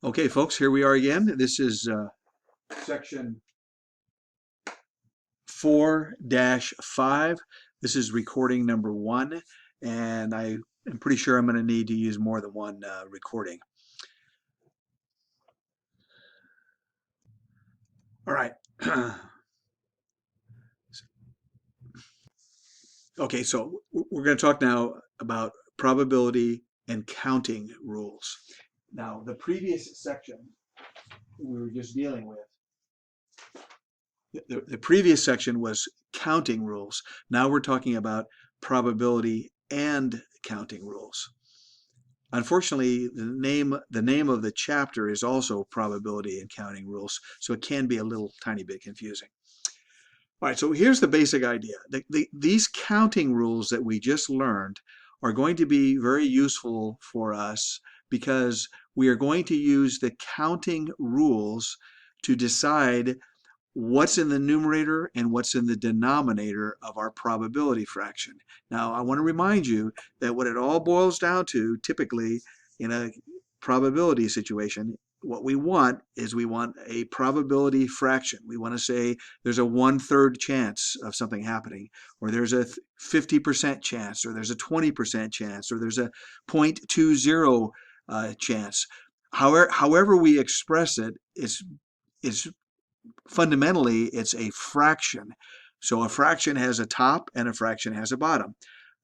Okay, folks, here we are again. This is section 4-5. This is recording number 1, and I am pretty sure I'm going to need to use more than one recording. All right. Okay, so we're going to talk now about probability and counting rules. Now, the previous section we were just dealing with, the previous section was counting rules. Now we're talking about probability and counting rules. Unfortunately, the name of the chapter is also probability and counting rules, so it can be a little tiny bit confusing. All right, so here's the basic idea. These counting rules that we just learned are going to be very useful for us because we are going to use the counting rules to decide what's in the numerator and what's in the denominator of our probability fraction. Now, I want to remind you that what it all boils down to, typically in a probability situation, what we want is we want a probability fraction. We want to say there's a 1/3 chance of something happening, or there's a 50% chance, or there's a 20% chance, or there's a 0.20 chance. However we express it, it's fundamentally, it's a fraction. So a fraction has a top and a fraction has a bottom.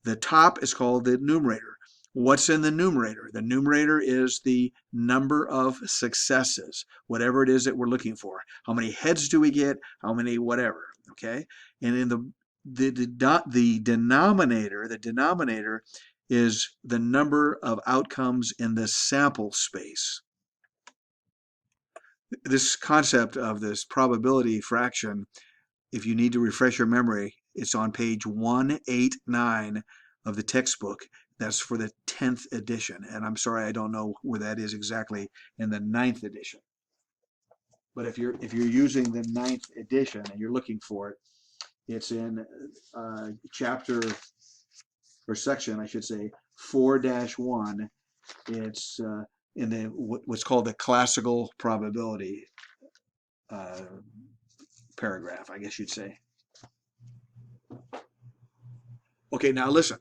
The top is called the numerator. What's in the numerator? The numerator is the number of successes, whatever it is that we're looking for. How many heads do we get? How many whatever, okay? And in the denominator is the number of outcomes in the sample space. This concept of this probability fraction, if you need to refresh your memory, it's on page 189 of the textbook. That's for the 10th edition. And I'm sorry, I don't know where that is exactly in the 9th edition. But if you're using the 9th edition and you're looking for it, it's in chapter, or section, I should say, 4-1. It's in the what's called the classical probability paragraph, I guess you'd say. Okay, now listen,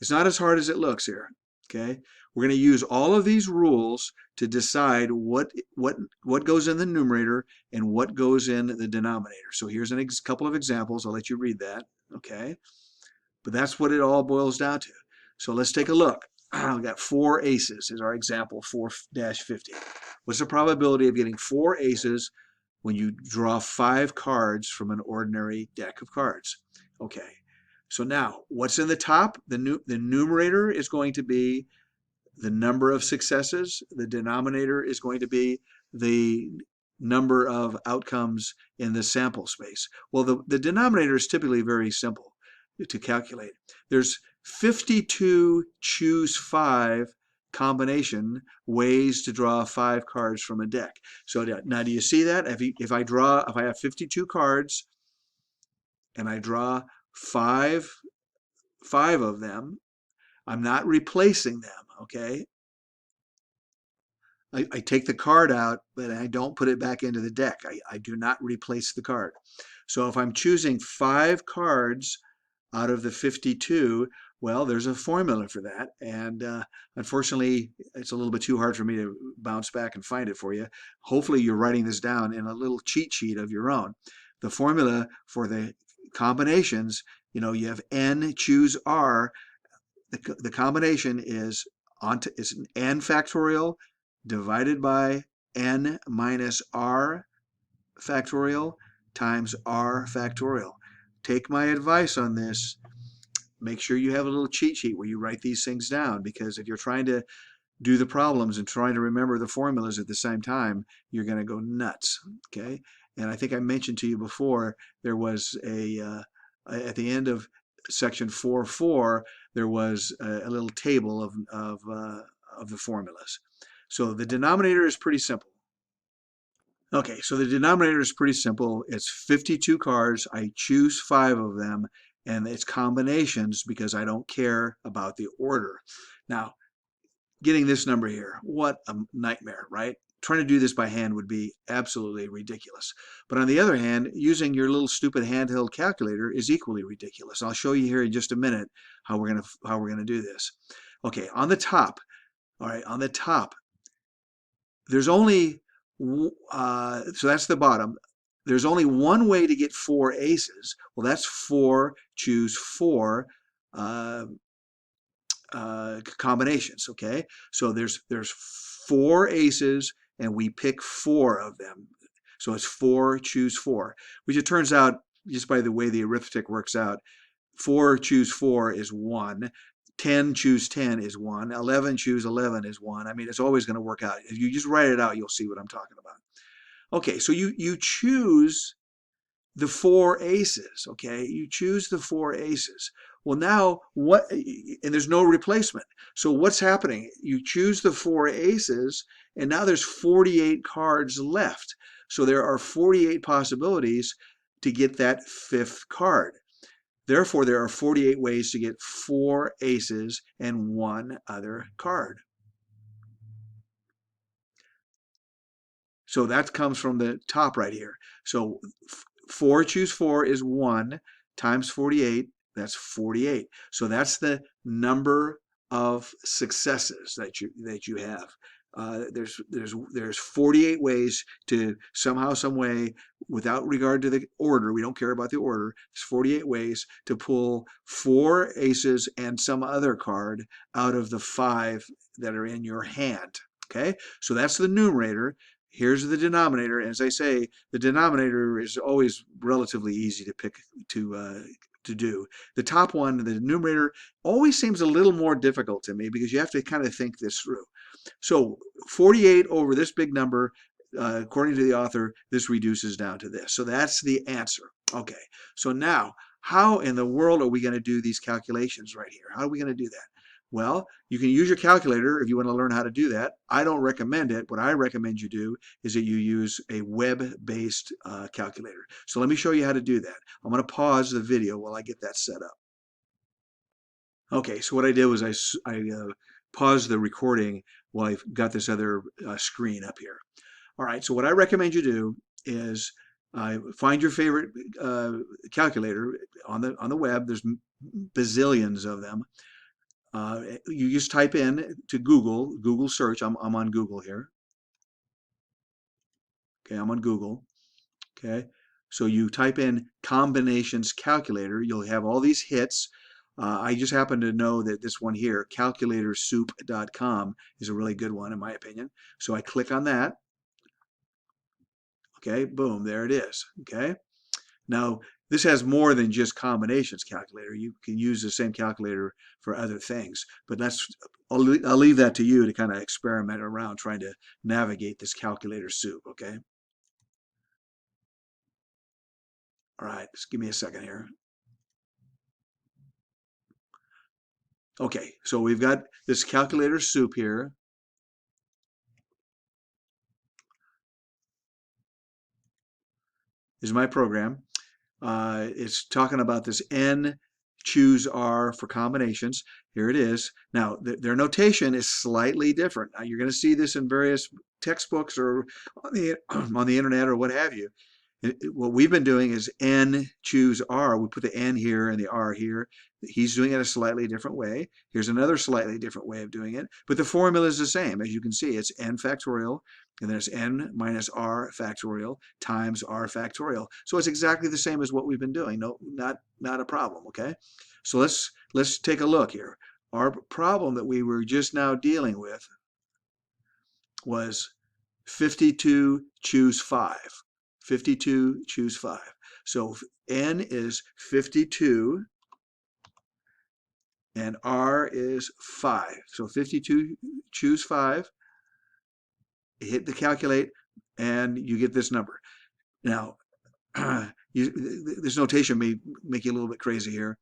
it's not as hard as it looks here, okay? We're going to use all of these rules to decide what goes in the numerator and what goes in the denominator. So here's a couple of examples. I'll let you read that, okay? But that's what it all boils down to. So let's take a look. We've got 4 aces is our example, 4-50. What's the probability of getting 4 aces when you draw 5 cards from an ordinary deck of cards? Okay, so now what's in the top? The numerator is going to be the number of successes. The denominator is going to be the number of outcomes in the sample space. Well, the denominator is typically very simple to calculate. There's 52 choose 5 combination ways to draw 5 cards from a deck. So now do you see that? If I have 52 cards and I draw 5 of them, I'm not replacing them, okay? I take the card out, but I don't put it back into the deck. I do not replace the card. So if I'm choosing 5 cards out of the 52, well, there's a formula for that. And unfortunately, it's a little bit too hard for me to bounce back and find it for you. Hopefully, you're writing this down in a little cheat sheet of your own. The formula for the combinations, you have n choose r. The combination is it's n factorial divided by n minus r factorial times r factorial. Take my advice on this. Make sure you have a little cheat sheet where you write these things down, because if you're trying to do the problems and trying to remember the formulas at the same time, you're going to go nuts, okay? And I think I mentioned to you before, there was at the end of section 4.4, there was a little table of the formulas. So the denominator is pretty simple. Okay, so the denominator is pretty simple. It's 52 cards. I choose 5 of them, and it's combinations because I don't care about the order. Now, getting this number here. What a nightmare, right? Trying to do this by hand would be absolutely ridiculous. But on the other hand, using your little stupid handheld calculator is equally ridiculous. I'll show you here in just a minute how we're gonna do this. Okay, on the top, all right, on the top, there's only so that's the bottom. There's only one way to get four aces. Well, that's four. Choose four. Uh, Combinations. Okay, so there's four aces, and we pick four of them. So it's four, choose four, which it turns out, just by the way the arithmetic works out, four choose four is one. 10 choose 10 is one. 11 choose 11 is one. I mean, it's always going to work out. If you just write it out, you'll see what I'm talking about. Okay, so you choose the four aces, okay? You choose the four aces. Well, now what, and there's no replacement. So what's happening? You choose the four aces, and now there's 48 cards left. So there are 48 possibilities to get that fifth card. Therefore, there are 48 ways to get four aces and one other card. So that comes from the top right here. So 4 choose 4 is 1 times 48. That's 48. So that's the number of successes that you have. There's 48 ways to somehow, some way, without regard to the order. We don't care about the order. There's 48 ways to pull four aces and some other card out of the five that are in your hand. Okay, so that's the numerator. Here's the denominator. As I say, the denominator is always relatively easy to pick to do. The top one, the numerator, always seems a little more difficult to me because you have to kind of think this through. So 48 over this big number, according to the author, this reduces down to this. So that's the answer. Okay, so now how in the world are we going to do these calculations right here? How are we going to do that? Well, you can use your calculator if you want to learn how to do that. I don't recommend it. What I recommend you do is that you use a web-based calculator. So let me show you how to do that. I'm going to pause the video while I get that set up. Okay, so what I did was I paused the recording while I got this other screen up here. All right, so what I recommend you do is find your favorite calculator on the web. There's bazillions of them. You just type in to Google search. I'm on Google here. Okay, I'm on Google. Okay, so you type in combinations calculator. You'll have all these hits. I just happen to know that this one here, calculatorsoup.com, is a really good one in my opinion. So I click on that. Okay, boom, there it is. Okay, now this has more than just combinations calculator. You can use the same calculator for other things, but I'll leave that to you to kind of experiment around trying to navigate this calculator soup. Okay. All right, just give me a second here. Okay, so we've got this calculator soup here. This is my program. It's talking about this N choose R for combinations. Here it is. Now, their notation is slightly different. Now, you're going to see this in various textbooks or on on the internet or what have you. What we've been doing is N choose R. We put the N here and the R here. He's doing it a slightly different way. Here's another slightly different way of doing it. But the formula is the same. As you can see, it's N factorial, and there's N minus R factorial times R factorial. So it's exactly the same as what we've been doing. No, not a problem, okay? So let's take a look here. Our problem that we were just now dealing with was 52 choose 5. 52 choose 5. So N is 52 and R is 5. So 52 choose 5. Hit the calculate and you get this number. Now, this notation may make you a little bit crazy here.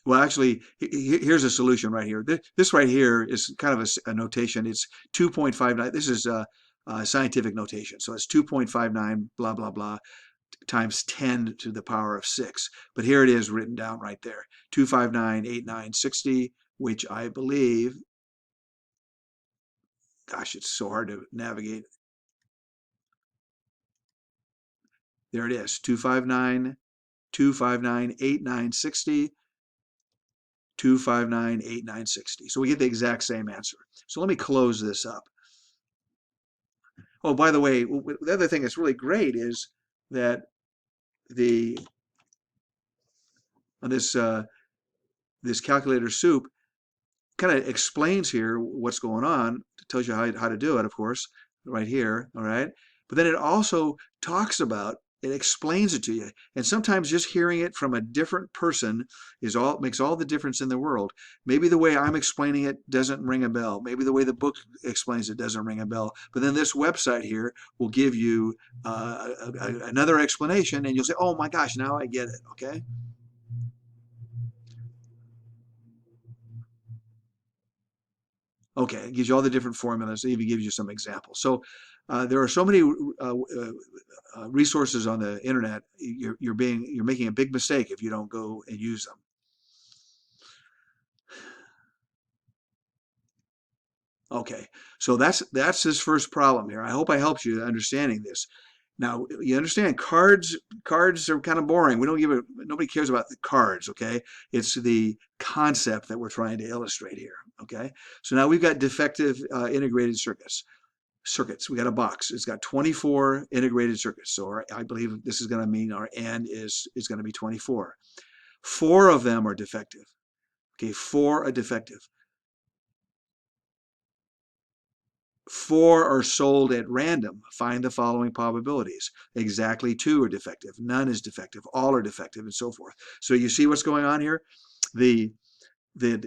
Well, actually, here's a solution right here. This right here is kind of a notation. It's 2.59. This is scientific notation. So it's 2.59 blah, blah, blah times 10 to the power of 6. But here it is written down right there. 259, 89, 60, which I believe Gosh, it's so hard to navigate. There it is, 259, 259, 8960, 259, 8960. So we get the exact same answer. So let me close this up. Oh, by the way, the other thing that's really great is that the this this calculator soup kind of explains here what's going on. It tells you how to do it, of course, right here, all right? But then it also talks about, it explains it to you. And sometimes just hearing it from a different person makes all the difference in the world. Maybe the way I'm explaining it doesn't ring a bell. Maybe the way the book explains it doesn't ring a bell. But then this website here will give you another explanation, and you'll say, oh my gosh, now I get it, okay? Okay, it gives you all the different formulas. It even gives you some examples. So there are so many resources on the internet. You're making a big mistake if you don't go and use them. Okay, so that's his first problem here. I hope I helped you understanding this. Now you understand cards are kind of boring. We don't give a Nobody cares about the cards. Okay, it's the concept that we're trying to illustrate here. Okay, so now we've got defective integrated circuits. We got a box. It's got 24 integrated circuits. So I believe this is going to mean our N is going to be 24. 4 of them are defective. Okay, 4 are defective. 4 are sold at random. Find the following probabilities. Exactly 2 are defective. None is defective. All are defective, and so forth. So you see what's going on here? The the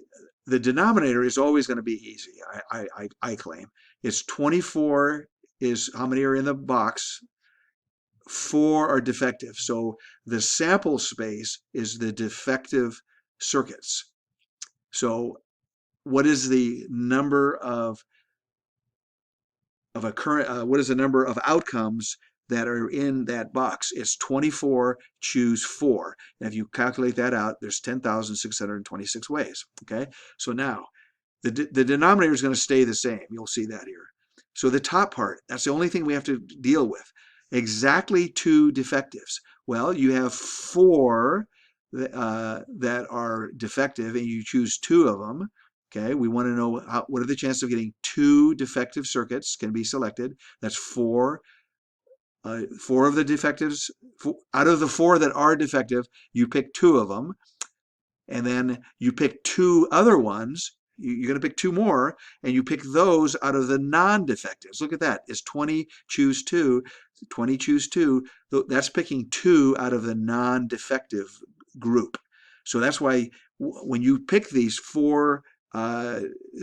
the denominator is always going to be easy. I claim it's 24 is how many are in the box. 4 are defective. So the sample space is the defective circuits. So what is the number of what is the number of outcomes that are in that box? It's 24, choose 4. And if you calculate that out, there's 10,626 ways. Okay, so now the denominator is going to stay the same. You'll see that here. So the top part, that's the only thing we have to deal with. Exactly 2 defectives. Well, you have 4 that are defective, and you choose 2 of them. Okay, we want to know what are the chances of getting 2 defective circuits can be selected. That's 4. 4 of the defectives, out of the 4 that are defective, you pick 2 of them, and then you pick 2 other ones. You're going to pick 2 more, and you pick those out of the non-defectives. Look at that. It's 20, choose 2. 20, choose 2. That's picking 2 out of the non-defective group. So that's why when you pick these 4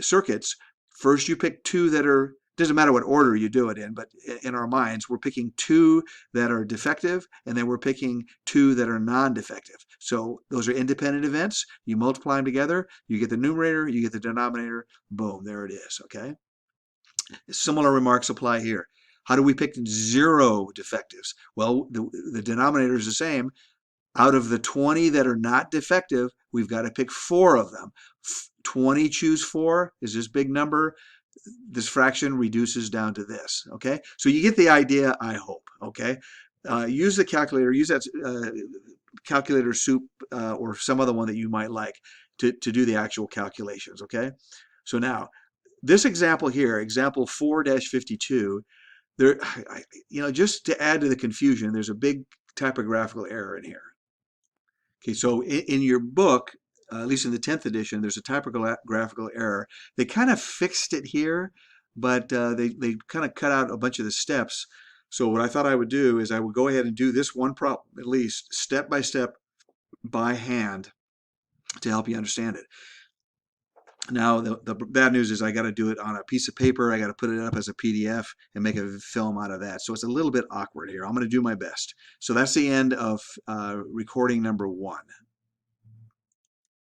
circuits, first you pick 2 that are, doesn't matter what order you do it in, but in our minds, we're picking 2 that are defective, and then we're picking 2 that are non-defective. So those are independent events. You multiply them together, you get the numerator, you get the denominator, boom, there it is, okay? Similar remarks apply here. How do we pick 0 defectives? Well, the denominator is the same. Out of the 20 that are not defective, we've got to pick 4 of them. 20 choose 4 is this big number. This fraction reduces down to this, okay? So you get the idea, I hope, okay? Use the calculator, use that calculator soup or some other one that you might like to do the actual calculations, okay? So now, this example here, example 4-52, there, just to add to the confusion, there's a big typographical error in here. Okay, so in your book, at least in the 10th edition, there's a typographical error. They kind of fixed it here, but they kind of cut out a bunch of the steps. So what I thought I would do is I would go ahead and do this one problem, at least step by step by hand, to help you understand it. Now, the bad news is I got to do it on a piece of paper. I got to put it up as a PDF and make a film out of that. So it's a little bit awkward here. I'm going to do my best. So that's the end of recording number 1.